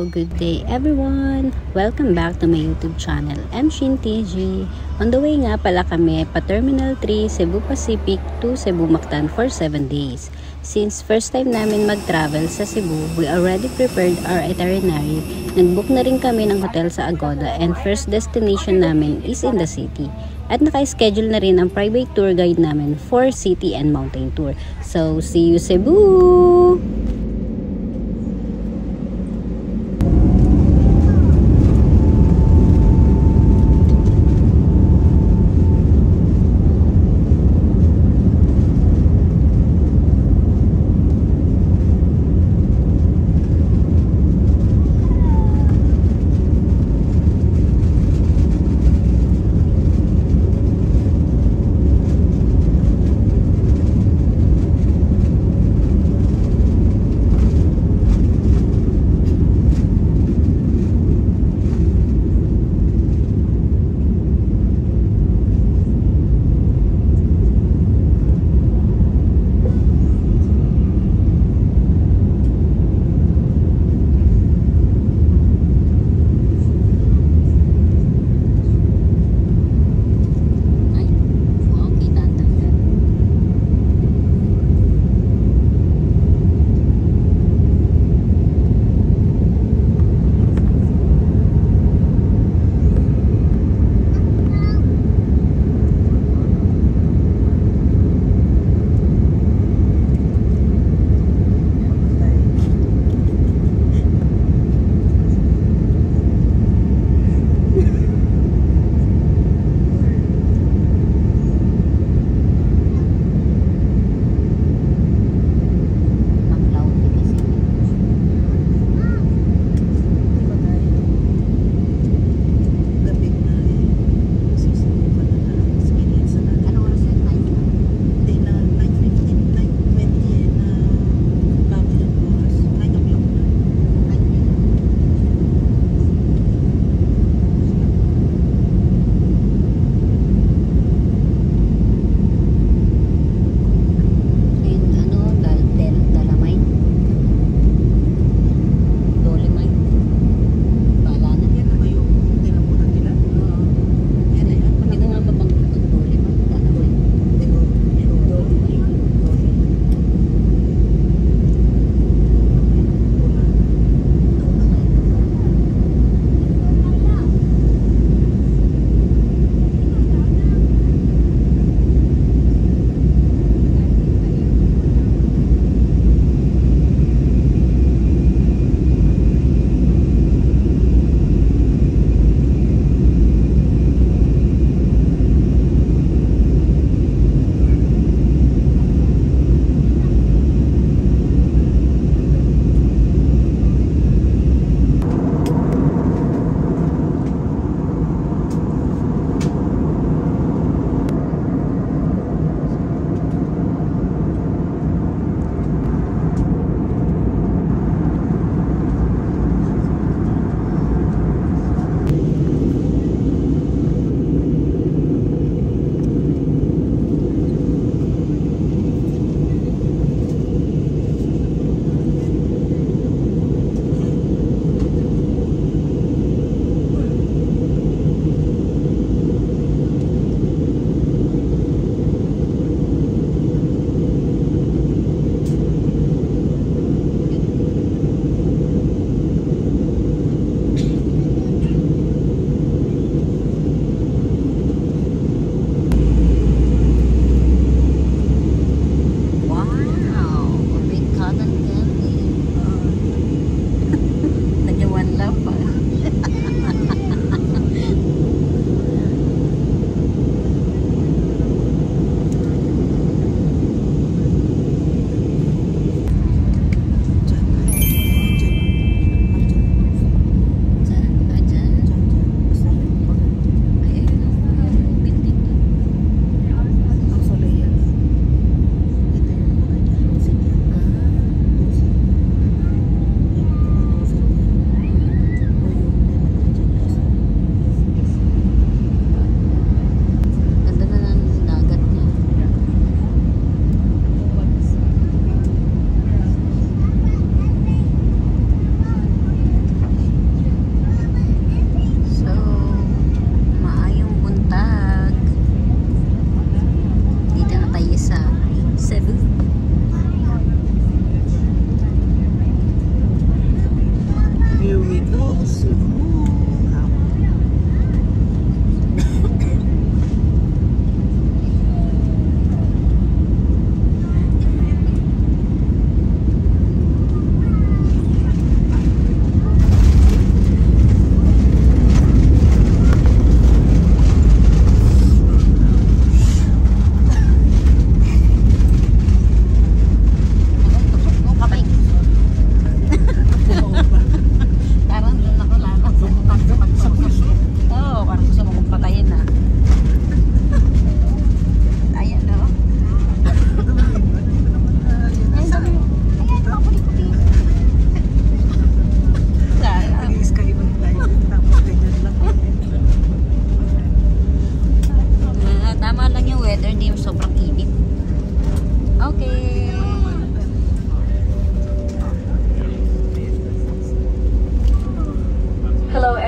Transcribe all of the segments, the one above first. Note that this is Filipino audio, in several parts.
good day everyone! Welcome back to my YouTube channel, Mshin TG. On the way nga pala kami pa Terminal 3, Cebu Pacific to Cebu Mactan for 7 days. Since first time namin mag-travel sa Cebu, we already prepared our itinerary. Nag-book na rin kami ng hotel sa Agoda and first destination namin is in the city. At naka-schedule na rin ang private tour guide namin for city and mountain tour. So, see you Cebu!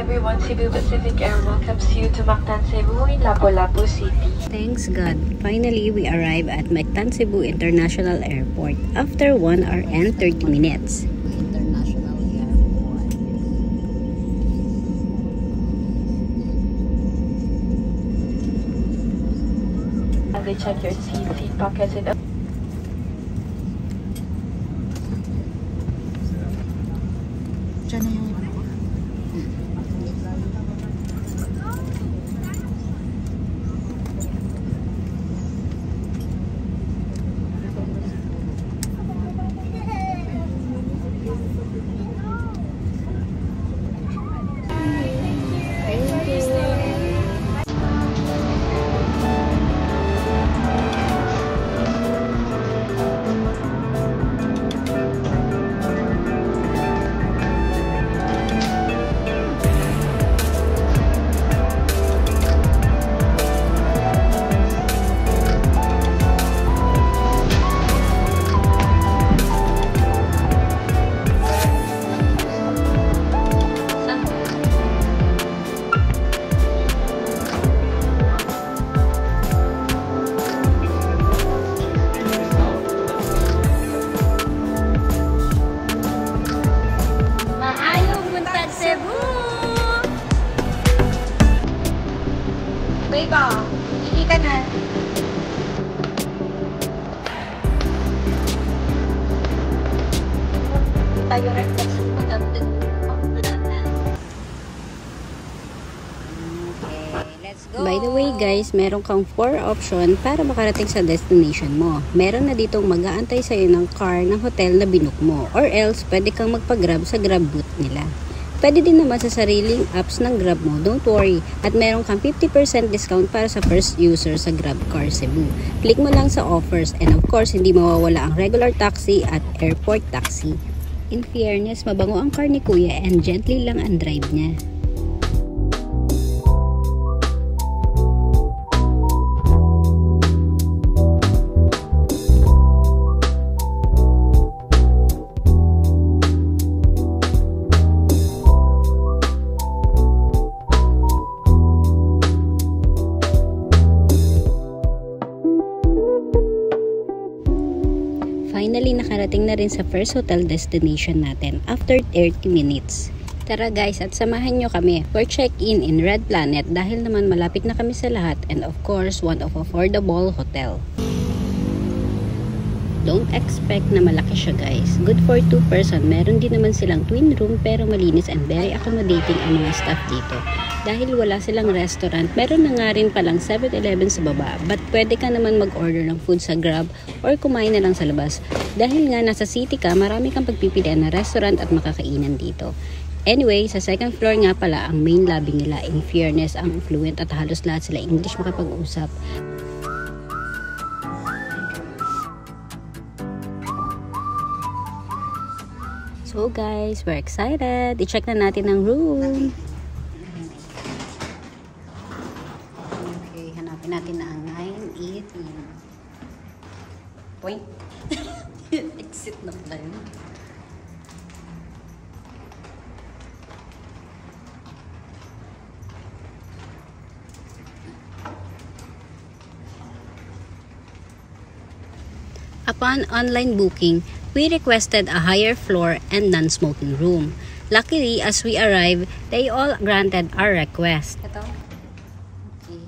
everyone, Cebu Pacific Air welcomes you to Mactan, Cebu in Lapu-Lapu City. Thanks God, finally we arrive at Mactan Cebu International Airport after 1 hour and 30 minutes. International Airport. And they check your seat pockets and Diyan na yung iba. Ba, hindi ka na. Tayo reflex magandang. By the way guys, meron kang 4 option para makarating sa destination mo. Meron na ditong mag-aantay sa'yo ng car ng hotel na binook mo. Or else, pwede kang magpa-grab sa Grab booth nila. Pwede din naman sa sariling apps ng Grab mo, don't worry. At meron kang 50% discount para sa first user sa Grab Car Cebu. Click mo lang sa offers and of course, hindi mawawala ang regular taxi at airport taxi. In fairness, mabango ang car ni Kuya and gently lang ang drive niya. Finally, nakarating na rin sa first hotel destination natin after 30 minutes. Tara guys, at samahan nyo kami for check-in in Red Planet dahil naman malapit na kami sa lahat and of course, one of affordable hotel. Don't expect na malaki siya guys. Good for 2 person. Meron din naman silang twin room pero malinis and very accommodating ang mga staff dito. Dahil wala silang restaurant, meron na nga rin palang 7-Eleven sa baba. But pwede ka naman mag-order ng food sa Grab or kumain na lang sa labas. Dahil nga nasa city ka, marami kang pagpipilian na restaurant at makakainan dito. Anyway, sa second floor nga pala ang main lobby nila. In fairness, ang fluent at halos lahat sila English makapag-usap. So guys, we're excited. I-check na natin ang room. Okay, hanapin natin na ang 918. Point. Exit na pala yun. Upon online booking, we requested a higher floor and non-smoking room. Luckily, as we arrived, they all granted our request. Ito. Okay.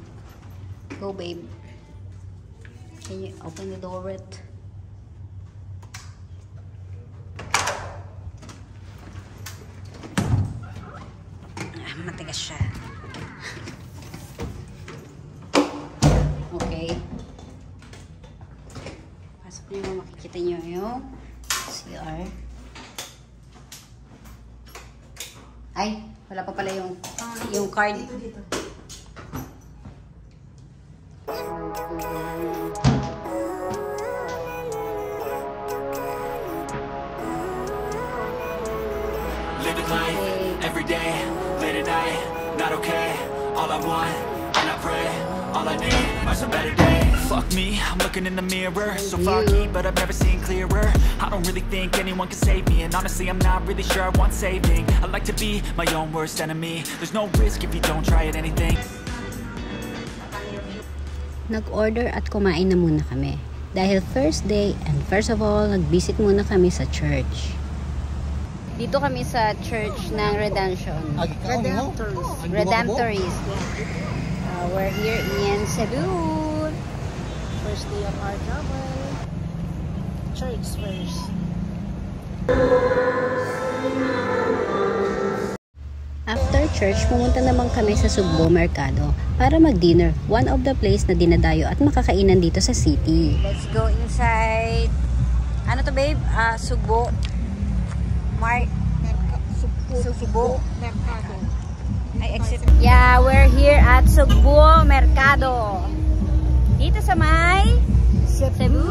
Go, babe. Can you open the door with? Matigas siya. Okay. Pasok nyo, makikita nyo yung CR. Ay, wala pa pala yung card. Dito. Living life, every day, late at night, not okay. All I want, and I pray, all all I need are some better days. Fuck me, I'm looking in the mirror, so foggy, but I've never seen clearer. I don't really think anyone can save me, and honestly I'm not really sure I want saving. I like to be my own worst enemy. There's no risk if you don't try at anything. Nag-order at kumain na muna kami. Dahil first day, and first of all, nag-visit muna kami sa church. Dito kami sa church ng Redemption. Redemptorist. We're here in Cebu. First day of our travel. Church first. After church, pumunta naman kami sa Sugbo Mercado para mag-dinner. One of the place na dinadayo at makakainan dito sa city. Let's go inside. Ano to babe? Sugbo. Sugbo. Mercado. I exit. Yeah, we're here at Sugbo Mercado. Dito sa may Cebu.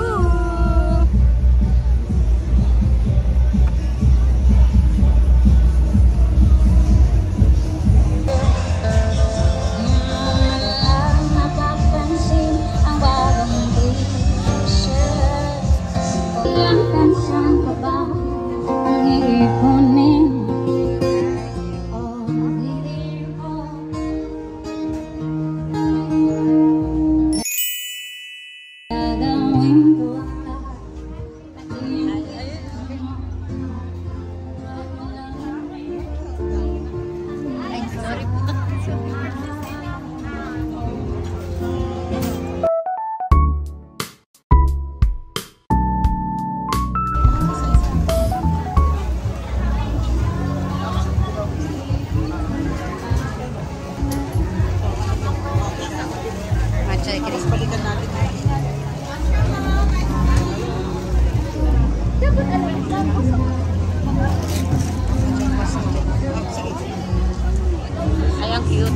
Ay, ang cute.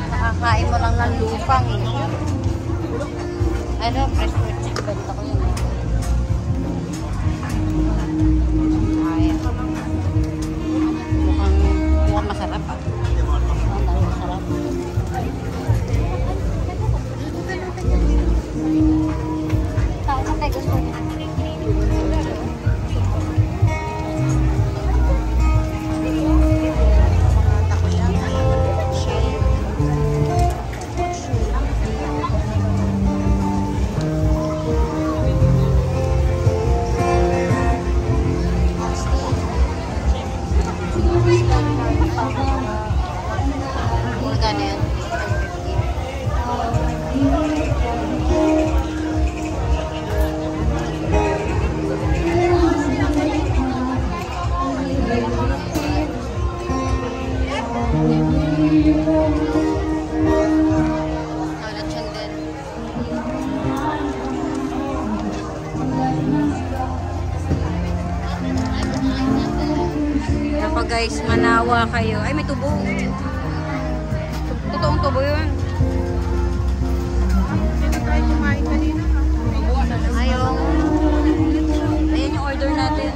Nakakain mo lang ng lupang eh. Ano, fresh fruit chicken ako yun. Mukhang masarap ah. Masarap. Gusto niya. Guys, manawa kayo. Ay, may tubo. Totoong tubo yun. Dito tayo kumain kanina. Ayaw. Ayan yung order natin.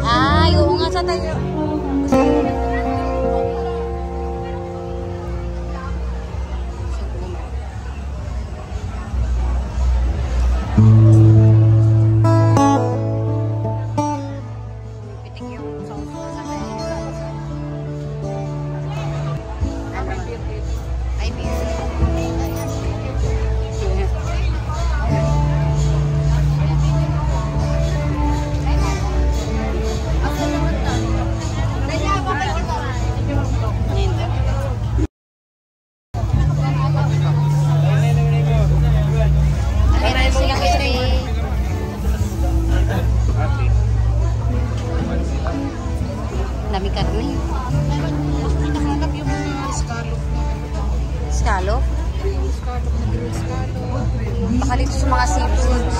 Ay, oo nga sa tayo. Dami karne. Nakahanap yung mga scallop na Scallop? scallop na grilled scallop. Baka dito sa mga seafoods.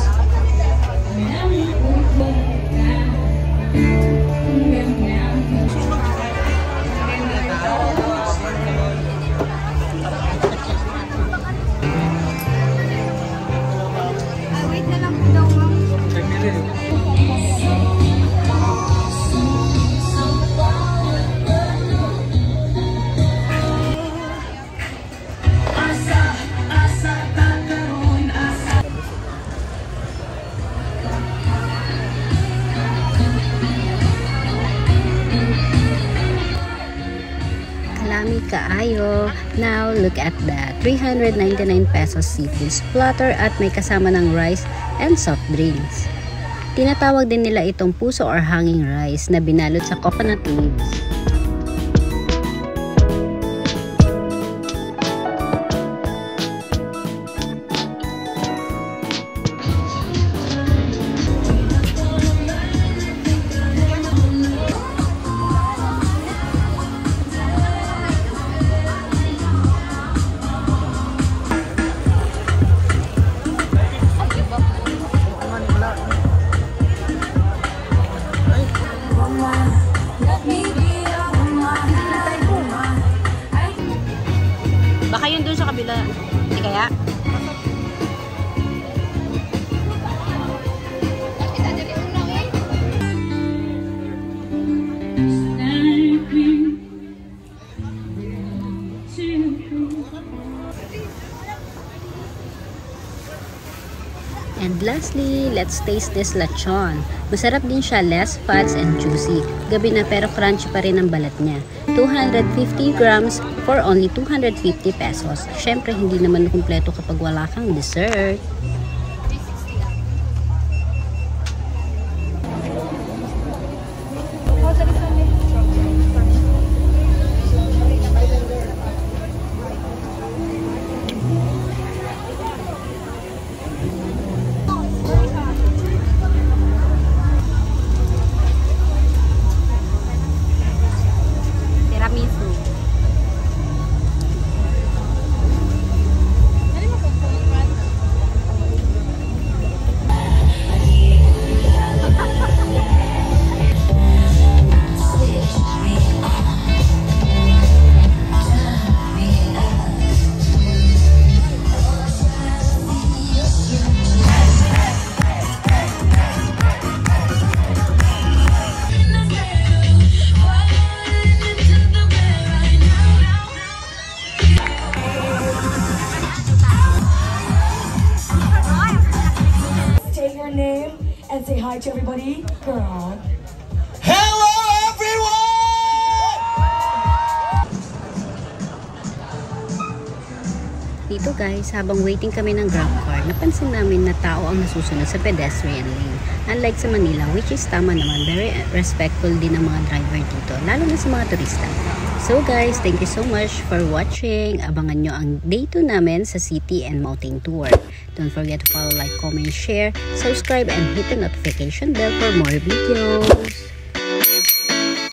Lami kaayo. Now, look at that. 399 pesos seafood platter at may kasama ng rice and soft drinks. Tinatawag din nila itong puso or hanging rice na binalot sa coconut leaves. Baka yun dun sa kabila. Hindi kaya? And lastly, let's taste this lechon. Masarap din siya, less fats and juicy. Gabi na pero crunchy pa rin ang balat niya. 250 grams for only 250 pesos. Syempre, hindi naman kumpleto kapag wala kang dessert. Tiramisu. State your name and say hi to everybody. Girl. Hello, everyone! Dito guys, habang waiting kami ng grab car, napansin namin na tao ang nasusunod sa pedestrian lane. Unlike sa Manila, which is tama naman, very respectful din ng mga driver dito, lalo na sa mga turista. So guys, thank you so much for watching. Abangan nyo ang day 2 namin sa city and mountain tour. Don't forget to follow, like, comment, share, subscribe, and hit the notification bell for more videos.